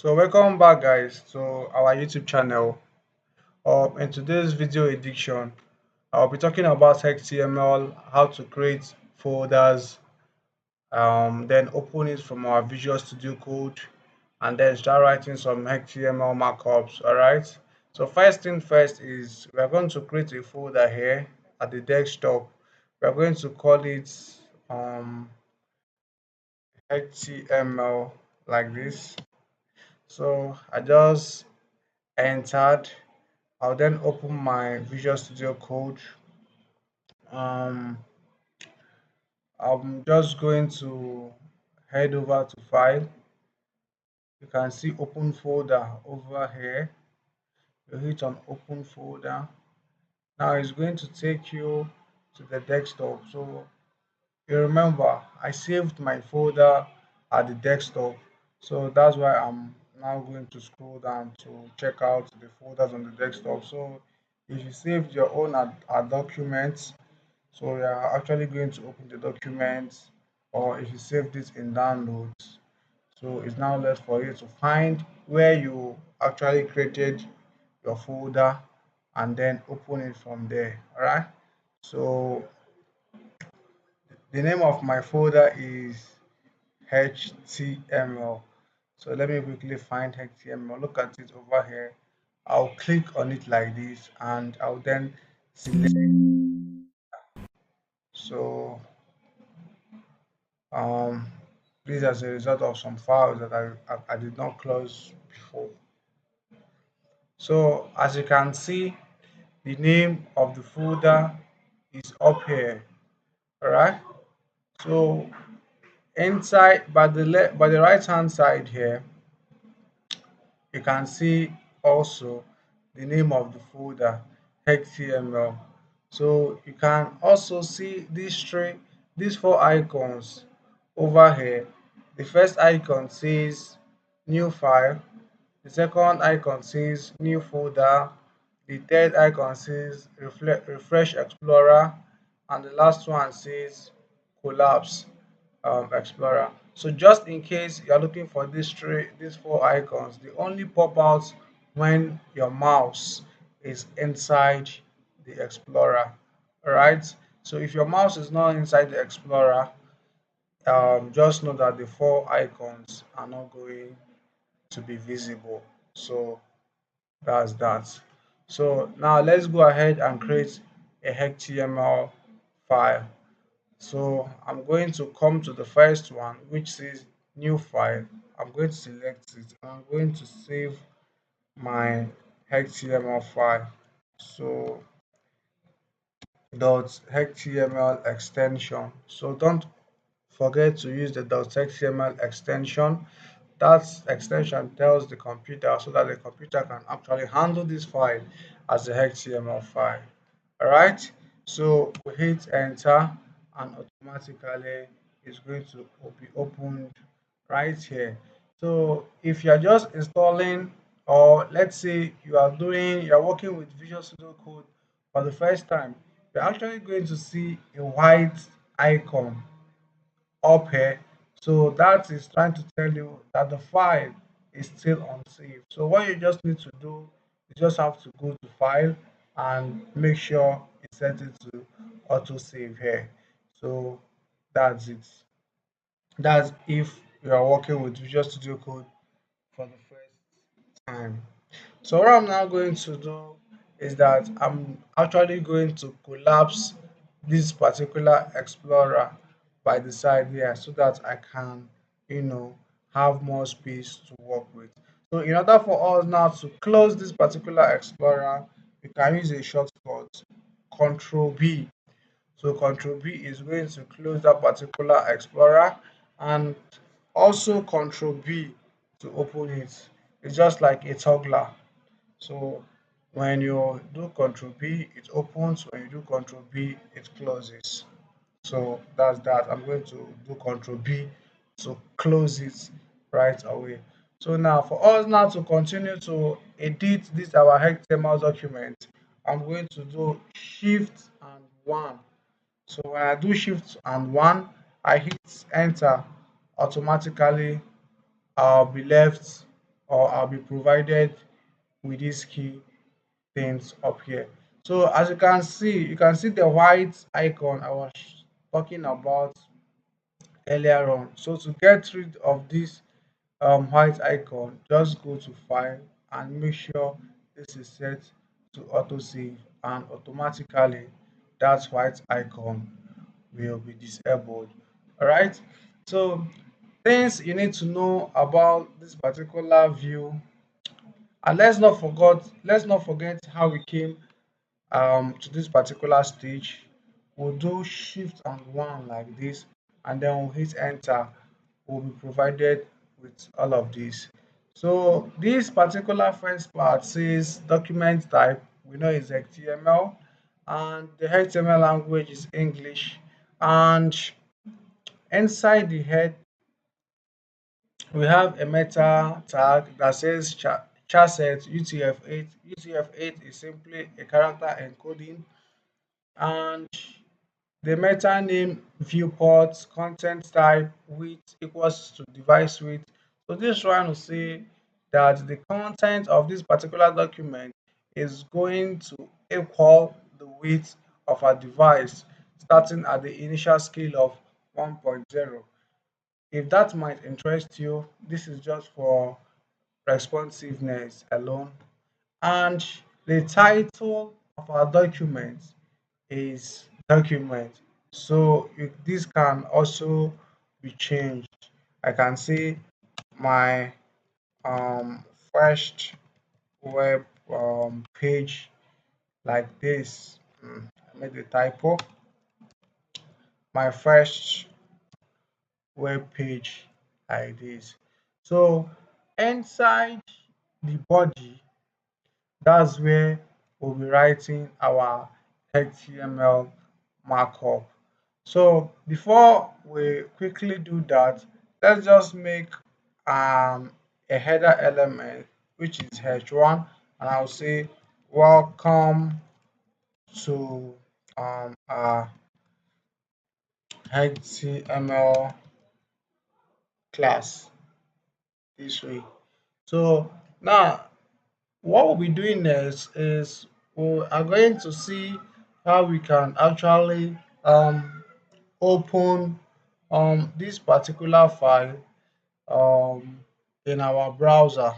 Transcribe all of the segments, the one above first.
So welcome back guys to our YouTube channel. In today's video edition, I'll be talking about HTML, how to create folders, then open it from our Visual Studio Code, and then start writing some HTML markups. Alright. So first thing first is we're going to create a folder here at the desktop. We're going to call it HTML like this. So I just entered. I'll then open my Visual Studio Code. Um, I'm just going to head over to File. You can see Open Folder over here. You hit on Open Folder. Now it's going to take you to the desktop. So you remember I saved my folder at the desktop. So that's why I'm now going to scroll down to check out the folders on the desktop. So if you saved your own documents, so we are actually going to open the documents, or if you save this in downloads, so it's now left for you to find where you actually created your folder and then open it from there. All right. So the name of my folder is HTML. So let me quickly find HTML. Look at it over here. I'll click on it like this and I'll then select. So um this is as a result of some files that I did not close before. So as you can see, the name of the folder is up here. All right. So inside by the right hand side here, you can see also the name of the folder, HTML. So you can also see these four icons over here. The first icon says new file, the second icon says new folder, the third icon says refresh explorer, and the last one says collapse explorer. So just in case you're looking for these four icons, they only pop out when your mouse is inside the explorer. All right. So if your mouse is not inside the explorer, just know that the four icons are not going to be visible. So that's that. So now let's go ahead and create a HTML file. So I'm going to come to the first one, which says new file. I'm going to select it and I'm going to save my HTML file. So .html extension. So don't forget to use the .html extension. That extension tells the computer so that the computer can actually handle this file as a HTML file. All right. So we hit enter and automatically it's going to be opened right here. So if you're just installing, or let's say you're working with Visual Studio Code for the first time, you're actually going to see a white icon up here. So that is trying to tell you that the file is still unsaved. So what you just need to do, you just have to go to file and make sure you set it to auto save here. So that's it. That's if you are working with Visual Studio Code for the first time. So what I'm now going to do is that I'm actually going to collapse this particular explorer by the side here so that I can, you know, have more space to work with. So in order for us now to close this particular explorer, we can use a shortcut, Control B. So Control B is going to close that particular explorer, and also Control B to open it. It's just like a toggler. So when you do Control B, it opens. When you do Control B, it closes. So that's that. I'm going to do Control B to close it right away. So now for us now to continue to edit this our HTML document, I'm going to do Shift and 1. So when I do Shift and 1, I hit enter, automatically I'll be left or I'll be provided with these key things up here. So as you can see the white icon I was talking about earlier on. So to get rid of this white icon, just go to file and make sure this is set to auto save, and automatically that white icon will be disabled. All right. So things you need to know about this particular view, and let's not forget how we came to this particular stage. We'll do shift and one like this, and then we'll hit enter. We'll be provided with all of this. So this particular first part says document type, we know is HTML, and the HTML language is English. And inside the head we have a meta tag that says charset UTF-8. UTF-8 is simply a character encoding, and the meta name viewport content type width equals to device width. So this trying to say that the content of this particular document is going to equal the width of a device starting at the initial scale of 1.0. If that might interest you, this is just for responsiveness alone. And the title of our document is document. So this can also be changed. I can say my um, first web page like this. I made a typo. My first web page like this. So inside the body, that's where we'll be writing our HTML markup. So before we quickly do that, let's just make a header element which is h1, and I'll say welcome to our HTML class this way. So now what we'll be doing next is we are going to see how we can actually open this particular file um, in our browser.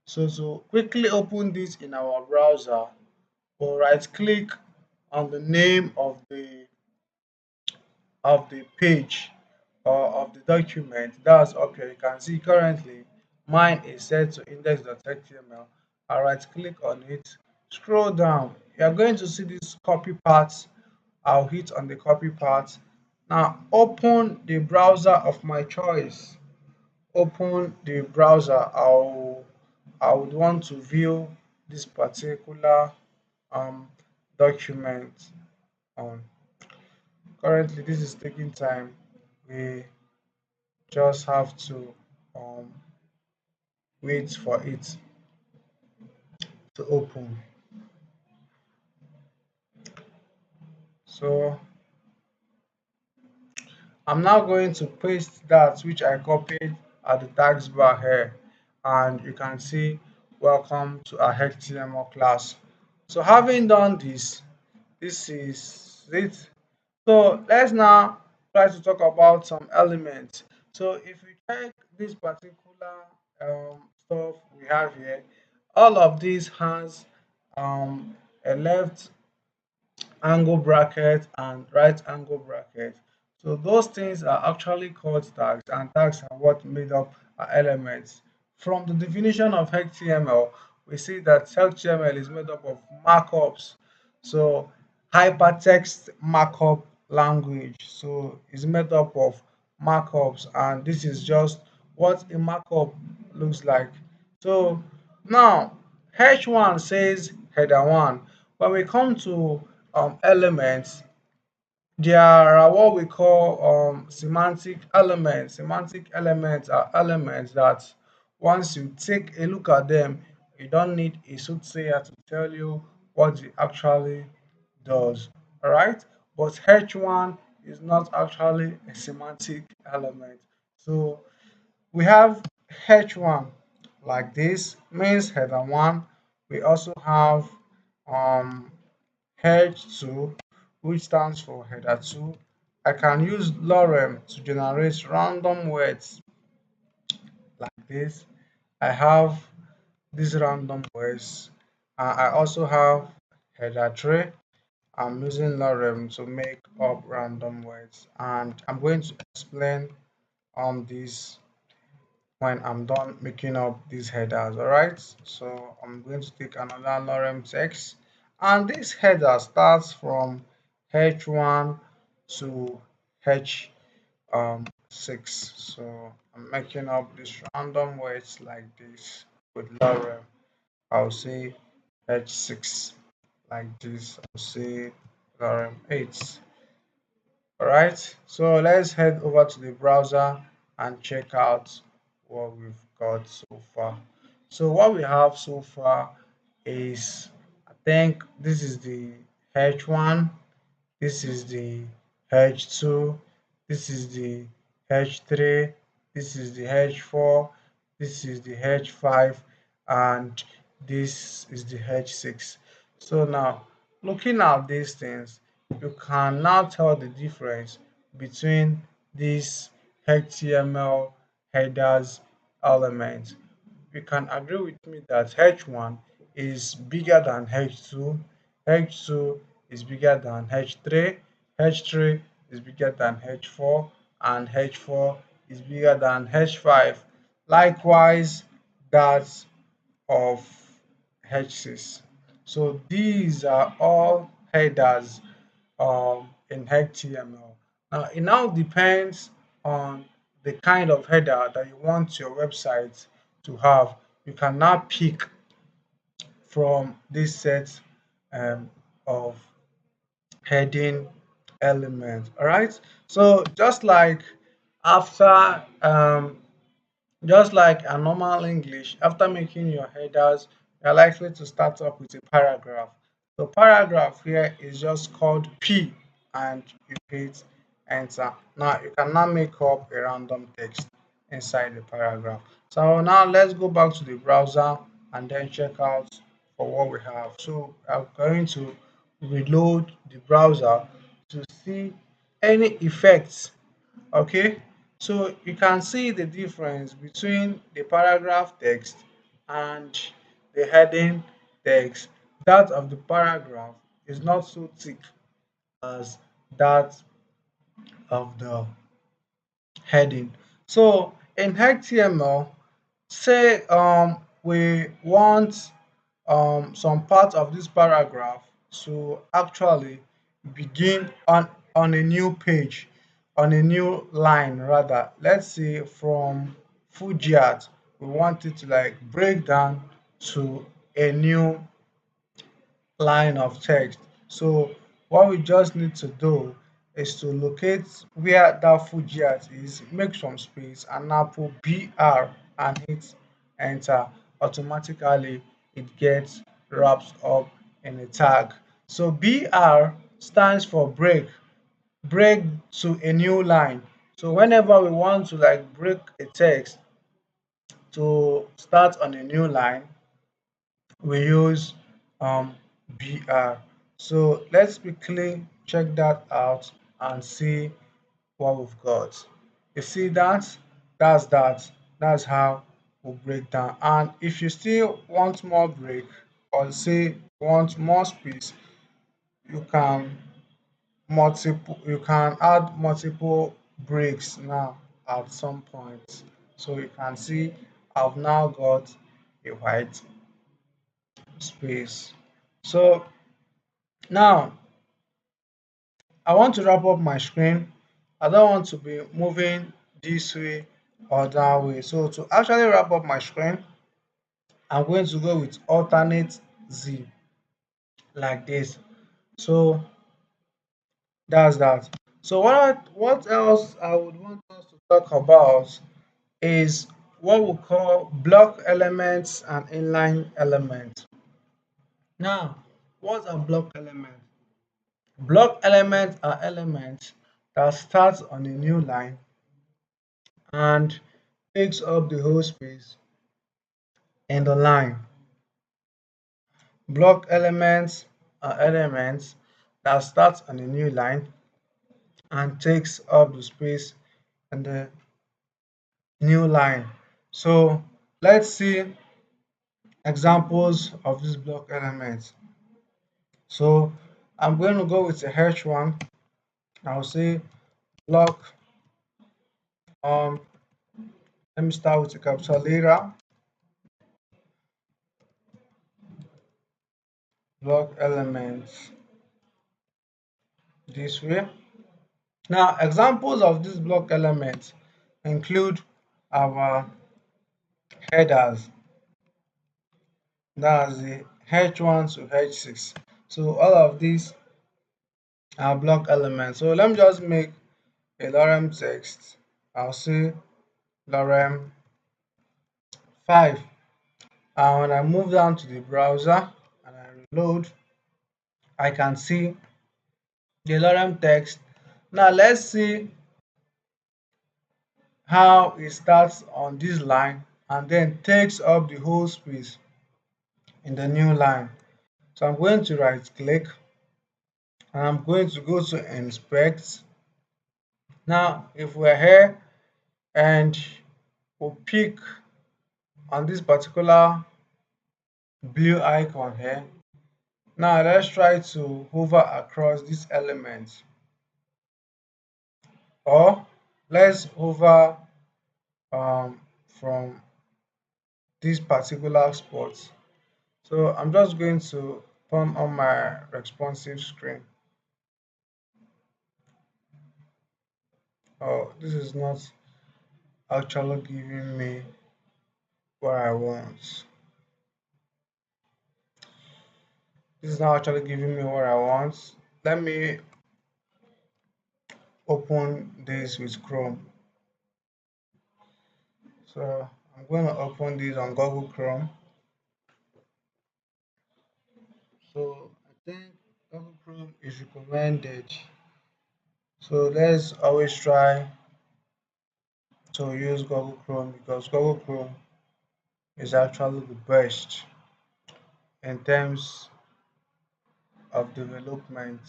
So to quickly open this in our browser, we'll right click on the name of the page or of the document that's up here. You can see currently mine is set to index.html. I right click on it, scroll down. You are going to see this copy part. I'll hit on the copy part. Now open the browser of my choice. Open the browser I would want to view this particular um, document on. Currently this is taking time. We just have to um, wait for it to open. So I'm now going to paste that which I copied at the tags bar here, and you can see welcome to our HTML class. So having done this, this is it. So let's now try to talk about some elements. So if you check this particular stuff we have here, all of these has a left angle bracket and right angle bracket. So those things are actually called tags, and tags are what made up our elements. From the definition of HTML, we see that HTML is made up of markups. So hypertext markup language. So it's made up of markups, and this is just what a markup looks like. So now H1 says header 1. When we come to elements, there are what we call semantic elements. Semantic elements are elements that once you take a look at them, you don't need a soothsayer to tell you what it actually does. All right, but H1 is not actually a semantic element. So we have H1 like this means header 1. We also have um, H2, which stands for header 2. I can use lorem to generate random words like this. I have these random words. I also have header 3. I'm using lorem to make up random words, and I'm going to explain on this when I'm done making up these headers. All right, so I'm going to take another lorem text, and this header starts from h1 to h 6. So I'm making up these random words like this with lorem. I'll say h6 like this. I'll say lorem 8. All right, so let's head over to the browser and check out what we've got so far. So what we have so far is, I think this is the H1, this is the H2, this is the H3, this is the H4, this is the H5, and this is the H6. So now, looking at these things, you can now tell the difference between these HTML headers elements. You can agree with me that H1 is bigger than H2, H2 is bigger than H3, H3 is bigger than H4, and H4 is bigger than H5. Likewise, that of H6. So these are all headers in HTML. Now it now depends on the kind of header that you want your website to have. You can now pick from this set um, of heading elements. All right. So after just like a normal English, after making your headers, you're likely to start up with a paragraph. So paragraph here is just called P, and you hit enter. Now you can now make up a random text inside the paragraph. So now let's go back to the browser and then check out for what we have. So I'm going to reload the browser to see any effects. Okay, so you can see the difference between the paragraph text and the heading text. That of the paragraph is not so thick as that of the heading. So in HTML, say we want some part of this paragraph to actually begin on a new page, on a new line rather. Let's say from Fujiat, we want it to like break down to a new line of text. So what we just need to do is to locate where that Fujiat is, make some space, and now put BR and hit enter. Automatically it gets wrapped up in a tag. So BR stands for break to a new line. So whenever we want to like break a text to start on a new line, we use um, BR. So let's quickly check that out and see what we've got. You see that? That's that. That's how we break down. And if you still want more break or say want more space, you can you can add multiple breaks now at some point. So you can see I've now got a white space. So now I want to wrap up my screen. I don't want to be moving this way or that way. So to actually wrap up my screen, I'm going to go with alternate Z like this. So that's that. So what else I would want us to talk about is what we call block elements and inline elements. Now, what are block elements? Block elements are elements that starts on a new line and takes up the whole space in the line. Block elements are elements that start on a new line and takes up the space in the new line. So let's see examples of these block elements. So I'm going to go with a H1. I'll say block, um let me start with a capital letter, block elements this way. Now examples of these block elements include our headers, that's the H1 to H6. So all of these are block elements. So let me just make a lorem text. I'll say lorem 5. And when I move down to the browser and I reload, I can see the lorem text. Now let's see how it starts on this line and then takes up the whole space in the new line. So I'm going to right click and I'm going to go to inspect. Now if we're here and we pick on this particular blue icon here, now let's try to hover across this element, or let's hover from this particular spot. So I'm just going to turn on my responsive screen. Oh, this is not actually giving me what I want. This is not actually giving me what I want. Let me open this with Chrome. So I'm going to open this on Google Chrome. So I think Google Chrome is recommended. So let's always try to use Google Chrome because Google Chrome is actually the best in terms of development.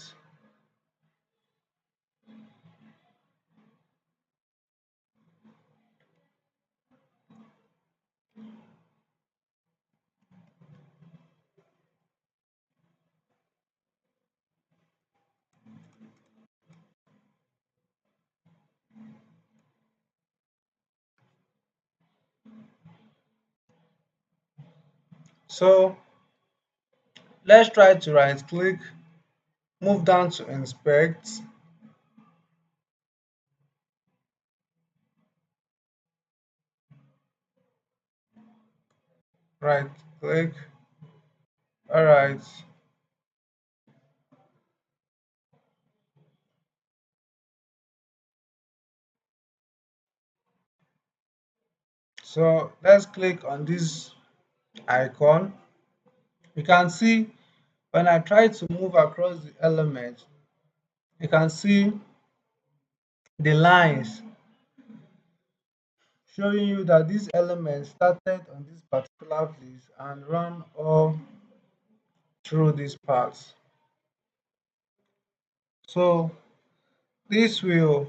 So let's try to right click, move down to inspect, right click. All right. So let's click on this icon. You can see when I try to move across the element, you can see the lines showing you that this element started on this particular place and run all through this part. So this will,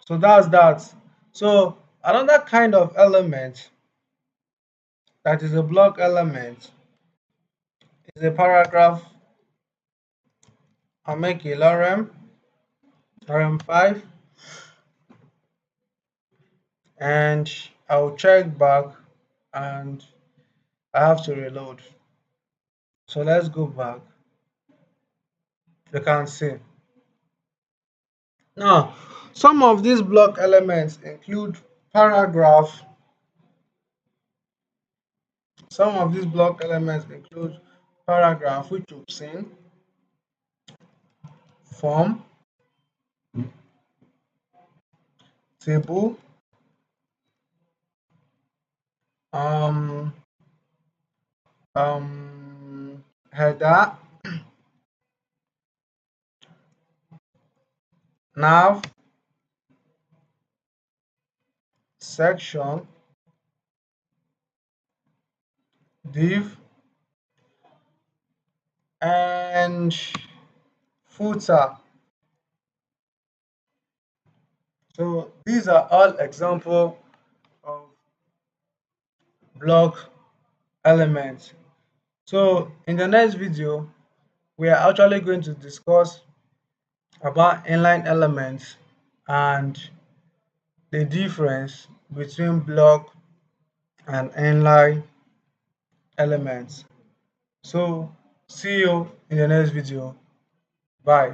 so that's that. So another kind of element that is a block element is a paragraph. I'll make a lorem 5, and I'll check back and I have to reload. So let's go back. You can see. Now, some of these block elements include paragraph. Some of these block elements include paragraph, which you've seen, form, table, um, header, nav, section, div, and footer. So these are all example of block elements. So in the next video, we are actually going to discuss about inline elements and the difference between block and inline elements. So see you in the next video. Bye.